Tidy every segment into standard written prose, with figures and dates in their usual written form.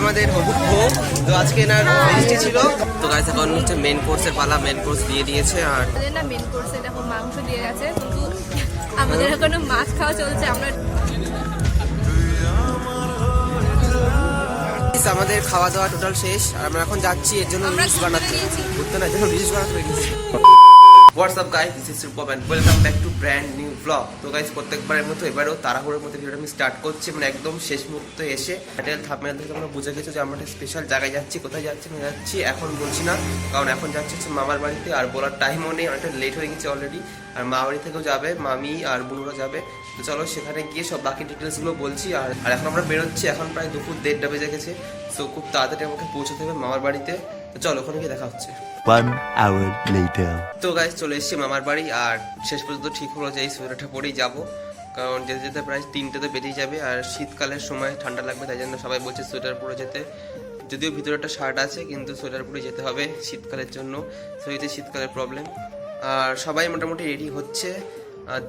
আমাদের হবু ভোগ। তো আজকে না রেজিস্ট্রি ছিল। তো গাইস এখন হচ্ছে মেন কোর্সের পালা, মেন কোর্স দিয়ে দিয়েছে। আর না মেন কোর্সে দেখো মাংস দিয়ে গেছে, কিন্তু আমাদের এখনো মাছ খাওয়া চলছে। আমরা আমাদের খাওয়া দাওয়া টোটাল শেষ, আর আমরা এখন যাচ্ছি এর জন্য রিলস বানাতে। ঘুরতে না, এর জন্য রিলস বানাতে হয়ে গেছি। What's up guys, this is Rupam and welcome back to brand new vlog. তো গাইস প্রত্যেকবারের মতো এবারেও তাড়াহুড়োর মধ্যে ভিডিওটা আমি স্টার্ট করছি, মানে একদম শেষ মুহূর্তে এসে। টাইটেল থাম্বনেল থেকে আমরা বুঝে গেছি যে আমরা একটা স্পেশাল জায়গায় যাচ্ছি। কোথায় যাচ্ছি না যাচ্ছি এখন বলছি না, কারণ এখন যাচ্ছি হচ্ছে মামার বাড়িতে। আর বলার টাইমও নেই, অনেকটা লেট হয়ে গেছে অলরেডি। আর মা বাড়ি থেকেও যাবে, মামি আর বুনুরা যাবে। তো চলো সেখানে গিয়ে সব বাকি ডিটেলসগুলো বলছি। আর এখন আমরা বেরোচ্ছি, এখন প্রায় দুপুর 1:30 বেজে গেছে। সো খুব তাড়াতাড়ি আমাকে পৌঁছতে হবে মামার বাড়িতে। তো চলো ওখানে গিয়ে দেখা হচ্ছে। 1 hour later. তো গাইস চলে এসেছি মামার বাড়ি। আর শেষ পর্যন্ত ঠিক হলো যে এই সোয়েটারটা পরেই যাবো, কারণ যেতে যেতে প্রায় 3টে তো বেরিয়ে যাবে। আর শীতকালের সময় ঠান্ডা লাগবে, তাই জন্য সবাই বলছে সোয়েটার পরে যেতে। যদিও ভিতরে একটা শার্ট আছে, কিন্তু সোয়েটার পরে যেতে হবে শীতকালের জন্য। শরীরে শীতকালের প্রবলেম। আর সবাই মোটামুটি রেডি হচ্ছে।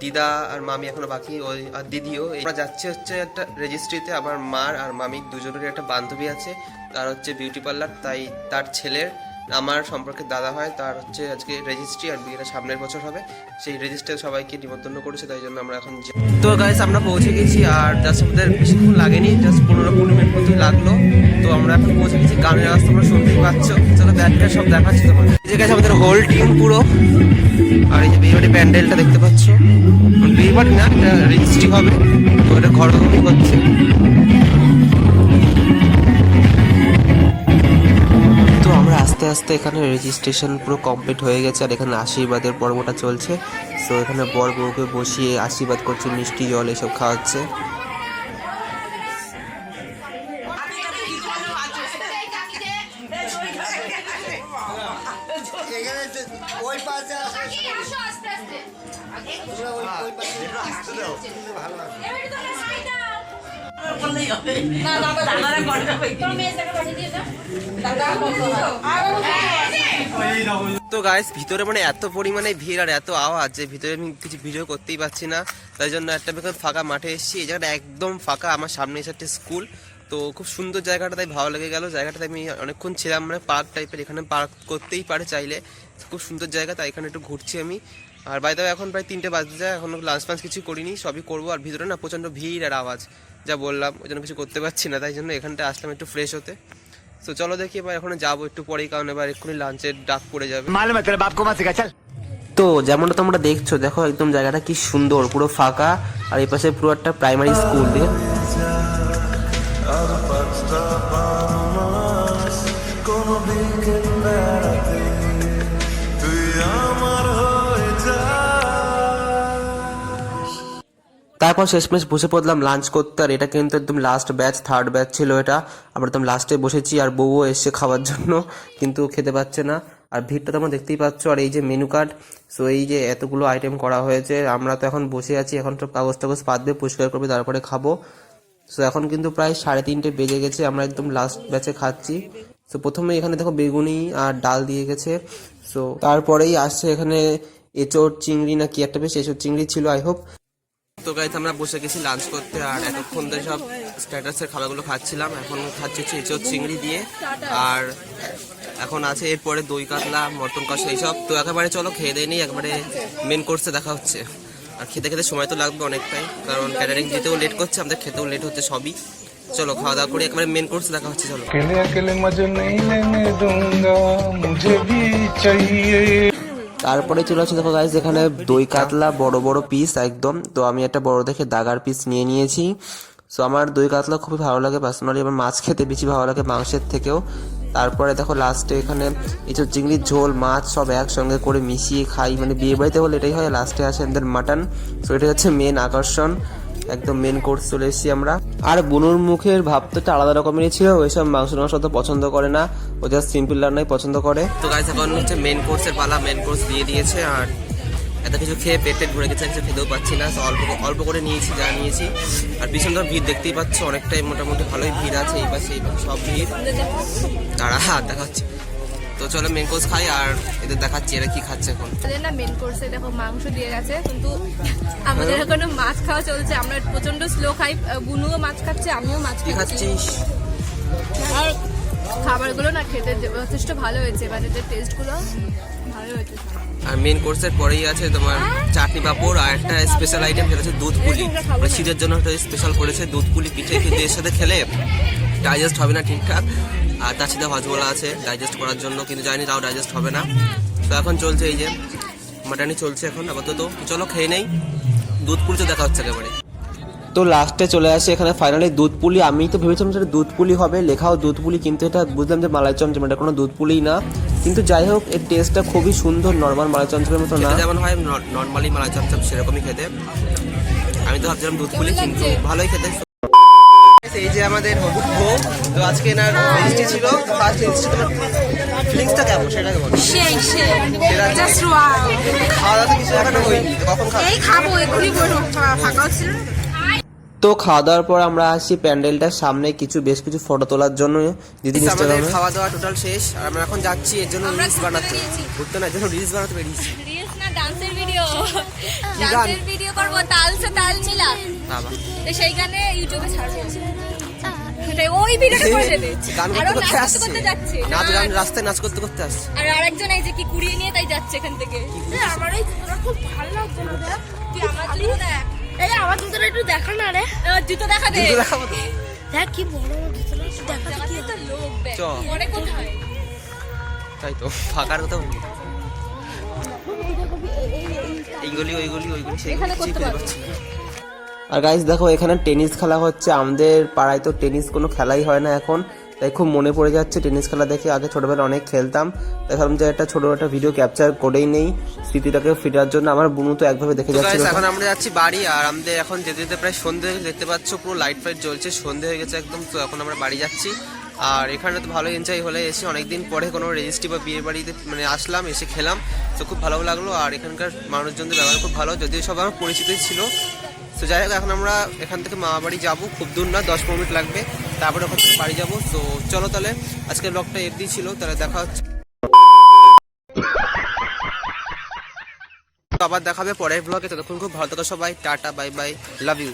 দিদা আর মামি এখনো বাকি, ওই আর দিদিও। আমরা যাচ্ছে হচ্ছে একটা রেজিস্ট্রিতে। আমার মার আর মামির দুজনেরই একটা বান্ধবী আছে, তার হচ্ছে বিউটি পার্লার। তাই তার ছেলের আমার সম্পর্কে দাদা হয়, তার হচ্ছে আজকে রেজিস্ট্রি। আর বিয়েটা সামনের বছর হবে। সেই রেজিস্ট্রি সবাইকে নিমন্ত্রণ করেছে, তাই জন্য আমরা এখন তো গাইস আমরা পৌঁছে গেছি। আর জাস্ট আমাদের বেশিক্ষণ লাগেনি, জাস্ট 15-20 মিনিট মতোই লাগলো। তো আমরা এখন পৌঁছে গেছি। গানের রাস্তা তোমরা শুনতেই পাচ্ছ। চলো ব্যাগটা সব দেখাচ্ছি তোমাদের। এই যে গেছে আমাদের হোল টিম পুরো। আর এই যে বিয়েবাড়ি প্যান্ডেলটা দেখতে পাচ্ছ, বিয়েবাড়ি না, এটা রেজিস্ট্রি হবে। তো এটা ঘর হচ্ছে। তো আমরা আস্তে আস্তে এখানে রেজিস্ট্রেশন পুরো কমপ্লিট হয়ে গেছে। আর এখানে আশীর্বাদের পর্বটা চলছে। তো এখানে বর বউকে বসিয়ে আশীর্বাদ করছে, মিষ্টি জল এসব খাওয়াচ্ছে। তো গাইস ভিতরে মানে এত পরিমাণে ভিড় আর এত আওয়াজ যে ভিতরে আমি কিছু ভিডিও করতেই পারছি না। তাই জন্য একটা ফাঁকা মাঠে এসেছি। এই জায়গাটা একদম ফাঁকা। আমার সামনে এসে একটা স্কুল। তো খুব সুন্দর জায়গাটা, তাই ভালো লেগে গেল। জায়গাটাতে আমি অনেকক্ষণ ছিলাম, মানে পার্ক টাইপের। এখানে পার্ক করতেই পারে চাইলে, খুব সুন্দর জায়গা। তাই এখানে একটু ঘুরছি আমি। আর বাইরে এখন প্রায় 3টে বাজতে যায়, এখন লাঞ্চ ফাঞ্চ কিছু করিনি, সবই করবো। আর ভিতরে না প্রচণ্ড ভিড় আর আওয়াজ, যা বললাম, ওই জন্য কিছু করতে পারছি না। তাই জন্য এখানটা আসলাম একটু ফ্রেশ হতে। তো চলো দেখি এবার এখন যাবো একটু পরেই, কারণ এবার এক্ষুনি লাঞ্চের ডাক পড়ে যাবে। তো যেমনটা তোমরা দেখছো, দেখো একদম জায়গাটা কি সুন্দর, পুরো ফাঁকা। আর এই পাশে পুরো একটা প্রাইমারি স্কুল। ঠিক আছে, তারপর শেষমেশ বসে পড়লাম লাঞ্চ করতে। আর এটা কিন্তু একদম লাস্ট ব্যাচ, 3rd ব্যাচ ছিল এটা। আমরা একদম লাস্টে বসেছি। আর বউও এসছে খাওয়ার জন্য, কিন্তু খেতে পাচ্ছে না। আর ভিড়টা তোমরা দেখতেই পাচ্ছ। আর এই যে মেনু কার্ড, সো এই যে এতগুলো আইটেম করা হয়েছে। আমরা তো এখন বসে আছি, এখন সব কাগজ টাগজ পাতবে, পরিষ্কার করবে, তারপরে খাবো। সো এখন কিন্তু প্রায় 3:30 বেজে গেছে। আমরা একদম লাস্ট ব্যাচে খাচ্ছি। সো প্রথমে এখানে দেখো বেগুনি আর ডাল দিয়ে গেছে। সো তারপরেই আসছে এখানে এঁচোড় চিংড়ি না কি একটা, বেশ এঁচোড় চিংড়ি ছিল আই হোপ। তো গাইস আমরা বসে গেছি লাঞ্চ করতে। আর এতক্ষণ ধরে সব স্ট্যাটাসের খাবারগুলো খাচ্ছিলাম। এখন খাচ্ছি হচ্ছে এঁচোড় চিংড়ি দিয়ে। আর এখন আছে এরপরে দই কাতলা, মটন কষা এইসব। তো একেবারে চলো খেয়ে দিয়ে নিই, একবারে মেন কোর্সে দেখা হচ্ছে। আর খেতে খেতে সময় তো লাগবে অনেকটাই, কারণ ক্যাটারিং দিতেও লেট করছে, আমাদের খেতেও লেট হচ্ছে সবই। চলো খাওয়া দাওয়া করে একবারে মেন কোর্সে দেখা হচ্ছে। চলো। তারপরে চলে আসছে দেখো গাইস, এখানে দই কাতলা বড় বড় পিস একদম। তো আমি একটা বড় দেখে দাগার পিস নিয়ে নিয়েছি। সো আমার দই কাতলা খুবই ভালো লাগে পার্সোনালি। আমার মাছ খেতে বেশি ভালো লাগে মাংসের থেকেও। তারপরে দেখো লাস্টে এখানে এসব চিংড়ির ঝোল, মাছ সব একসঙ্গে করে মিশিয়ে খাই, মানে বিয়ে বাড়িতে হলে এটাই হয়। লাস্টে আসে আমাদের মাটন। সো এটা হচ্ছে মেন আকর্ষণ, একদম মেন কোর্স চলে এসেছি আমরা। আর বুনুর মুখের ভাব তো একটা আলাদা রকমেরই ছিল। ওইসব মাংস মাংস তো পছন্দ করে না, ও জাস্ট সিম্পল রান্নাই পছন্দ করে। তো গাইস এখন হচ্ছে মেন কোর্সের পালা, মেন কোর্স দিয়ে দিয়েছে। আর এত কিছু খেয়ে পেট ভরে গেছে, কিছু খেতেও পাচ্ছি না। অল্প অল্প করে নিয়েছি যা নিয়েছি। আর ভীষণ ধর ভিড় দেখতেই পাচ্ছ, অনেকটাই মোটামুটি ভালোই ভিড় আছে। এই পাশে সব ভিড়। দাঁড়া দেখাচ্ছি। তো চলো মেন কোর্স খাই, আর এদের দেখাচ্ছি এরা কি খাচ্ছে এখন। না মেন কোর্সে দেখো মাংস দিয়ে গেছে, কিন্তু আমাদের এখনো মাছ খাওয়া চলছে। আমরা প্রচন্ড স্লো খাই। বুনুও মাছ খাচ্ছে, আমিও মাছ খাচ্ছিস। আর খাবারগুলো না খেতে যথেষ্ট ভালো হয়েছে, মানে যে টেস্টগুলো ভালো হয়েছে। আর মেন কোর্সের পরেই আছে তোমার চাটনি পাঁপড় আর একটা স্পেশাল আইটেম যেটা হচ্ছে দুধ পুলি। মানে শীতের জন্য একটা স্পেশাল করেছে দুধ পুলি পিঠে, কিন্তু এর সাথে খেলে ডাইজেস্ট হবে না ঠিকঠাক। আর তার সাথে হজমোলা আছে ডাইজেস্ট করার জন্য, কিন্তু জানি তাও ডাইজেস্ট হবে না। তো এখন চলছে এই যে মাটানি চলছে এখন আপাতত। চলো খেয়ে নেই, দুধ পুলি তো দেখা হচ্ছে একেবারে। তো লাস্টে চলে আসে এখানে ফাইনালি দুধ পুলি। আমি তো ভেবেছিলাম সেটা দুধ পুলি হবে, লেখাও দুধ পুলি, কিন্তু এটা বুঝলাম যে মালাই চমচম, এটা কোনো দুধ পুলি না। কিন্তু যাই হোক এর টেস্টটা খুবই সুন্দর, নর্মাল মালাই চমচমের মতো না, যেমন হয় নর্মালি মালাই চমচম সেরকমই খেতে। আমি তো ভাবছিলাম দুধ পুলি, কিন্তু ভালোই খেতে। এই যে আমাদের হবু বউ, তো আজকে এনার রেজিস্ট্রি ছিল। ফার্স্ট রেজিস্ট্রি তোমার ফিলিংসটা কেমন সেটাকে বলো। সেই জাস্ট ওয়াও। খাওয়া দাওয়া কিছু এখনো হয়নি, তো কখন খাবো? এই খাবো, এখনই বলো, ফাঁকা হচ্ছে না। তো খাওয়া দাওয়ার পর আমরা আসি প্যান্ডেলটার সামনে বেশ কিছু ফটো তোলার জন্য। দিদি আমাদের খাওয়া দাওয়া টোটাল শেষ, আর আমরা এখন যাচ্ছি এর জন্য রিলস বানাতে। ঘুরতে না, এর জন্য রিলস বানাতে বেরিয়েছি। রিলস না, ডান্সের ভিডিও। ডান্সের ভিডিও করব, তাল সে তাল মিলা। বাবা তো সেই গানে ইউটিউবে ছাড়বো। সেটাই ওই ভিডিওটা করে দেবে। গান আর করতে নাচ আসছে, করতে যাচ্ছে। নাচ গান রাস্তায় নাচ করতে করতে আসছে। আর আরেকজন এই যে কি কুড়িয়ে নিয়ে তাই যাচ্ছে এখান থেকে। আমার এই জুতোটা খুব ভালো লাগছে না দেখ। তুই আমার জুতো দেখ। এই আমার জুতোটা একটু দেখা না রে। জুতো দেখা দে। জুতো দেখাবো তো। দেখ কি বড় জুতোটা, একটু দেখা কি তো লোক দেখ। অনেক কোথায়? তাই তো ফাঁকার কথা বলি। এইগুলি ওইগুলি এখানে করতে পারবো। আর গাইস দেখো এখানে টেনিস খেলা হচ্ছে। আমাদের পাড়ায় তো টেনিস কোনো খেলাই হয় না এখন, তাই খুব মনে পড়ে যাচ্ছে টেনিস খেলা দেখে। আগে ছোটবেলায় অনেক খেলতাম, তাই ভাবলাম যে একটা ছোট একটা ভিডিও ক্যাপচার করেই নেই স্মৃতিটাকে ফিরার জন্য। আমার বুনু তো একভাবে দেখে যাচ্ছে। এখন আমরা যাচ্ছি বাড়ি, আর আমাদের এখন যেতে যেতে প্রায় সন্ধ্যে দেখতে পাচ্ছ, পুরো লাইট ফাইট জ্বলছে, সন্ধ্যে হয়ে গেছে একদম। তো এখন আমরা বাড়ি যাচ্ছি। আর এখানে তো ভালো এনজয় হলে, এসে অনেকদিন পরে কোনো রেজিস্ট্রি বা বিয়ে বাড়িতে মানে আসলাম, এসে খেলাম, তো খুব ভালো লাগলো। আর এখানকার মানুষজনদের ব্যবহার খুব ভালো, যদিও সব আমার পরিচিতই ছিল। তো যাই হোক এখন আমরা এখান থেকে মামা বাড়ি যাবো, খুব দূর না, 10-15 মিনিট লাগবে, তারপরে ওখান থেকে বাড়ি যাবো। তো চলো তাহলে আজকের ব্লগটা এফডি ছিল, তাহলে দেখা হচ্ছে, আবার দেখাবে পরের ব্লগে। ততক্ষণ খুব ভালো থাকো সবাই, tata, bye bye, love you.